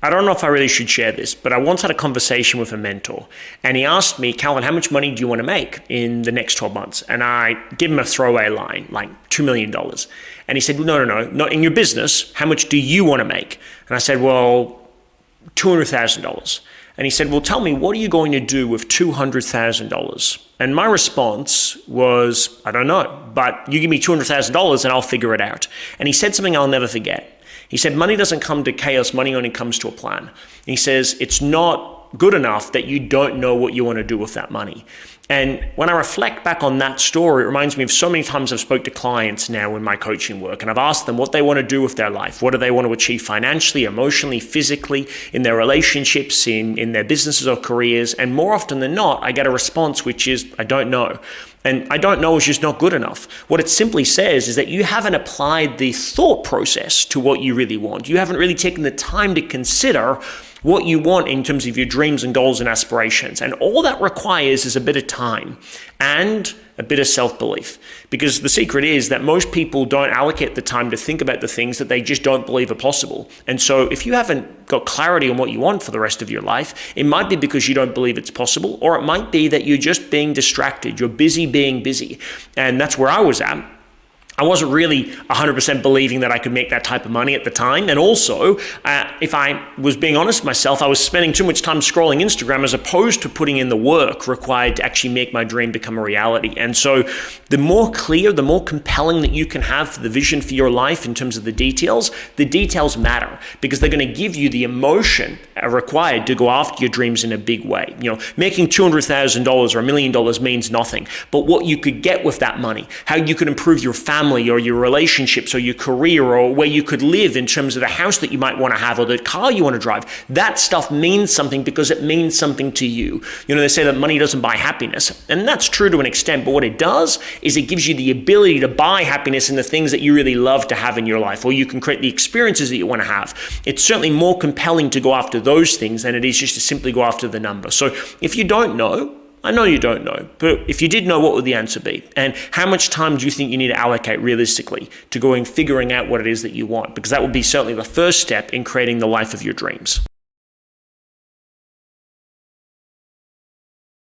I don't know if I really should share this, but I once had a conversation with a mentor and he asked me, Calvin, how much money do you want to make in the next 12 months? And I gave him a throwaway line, like $2 million. And he said, no, not in your business. How much do you want to make? And I said, well, $200,000. And he said, well, tell me, what are you going to do with $200,000? And my response was, I don't know, but you give me $200,000 and I'll figure it out. And he said something I'll never forget. He said, money doesn't come to chaos, money only comes to a plan. And he says, it's not good enough that you don't know what you want to do with that money. And when I reflect back on that story, it reminds me of so many times I've spoke to clients now in my coaching work, and I've asked them what they want to do with their life. What do they want to achieve financially, emotionally, physically, in their relationships, in their businesses or careers? And more often than not, I get a response which is, I don't know. And I don't know is just not good enough. What it simply says is that you haven't applied the thought process to what you really want. You haven't really taken the time to consider what you want in terms of your dreams and goals and aspirations. And all that requires is a bit of time and a bit of self-belief. Because the secret is that most people don't allocate the time to think about the things that they just don't believe are possible. And so if you haven't got clarity on what you want for the rest of your life, it might be because you don't believe it's possible, or it might be that you're just being distracted. You're busy being busy. And that's where I was at. I wasn't really 100% believing that I could make that type of money at the time. And also, if I was being honest with myself, I was spending too much time scrolling Instagram as opposed to putting in the work required to actually make my dream become a reality. And so the more clear, the more compelling that you can have for the vision for your life in terms of the details matter because they're going to give you the emotion required to go after your dreams in a big way. You know, making $200,000 or $1 million means nothing, but what you could get with that money, how you could improve your family or your relationships or your career or where you could live in terms of the house that you might want to have or the car you want to drive, that stuff means something because it means something to you. You know, they say that money doesn't buy happiness, and that's true to an extent, but what it does is it gives you the ability to buy happiness in the things that you really love to have in your life, or you can create the experiences that you want to have. It's certainly more compelling to go after those things than it is just to simply go after the number. So if you don't know, I know you don't know, but if you did know, what would the answer be? And how much time do you think you need to allocate realistically to going figuring out what it is that you want? Because that would be certainly the first step in creating the life of your dreams.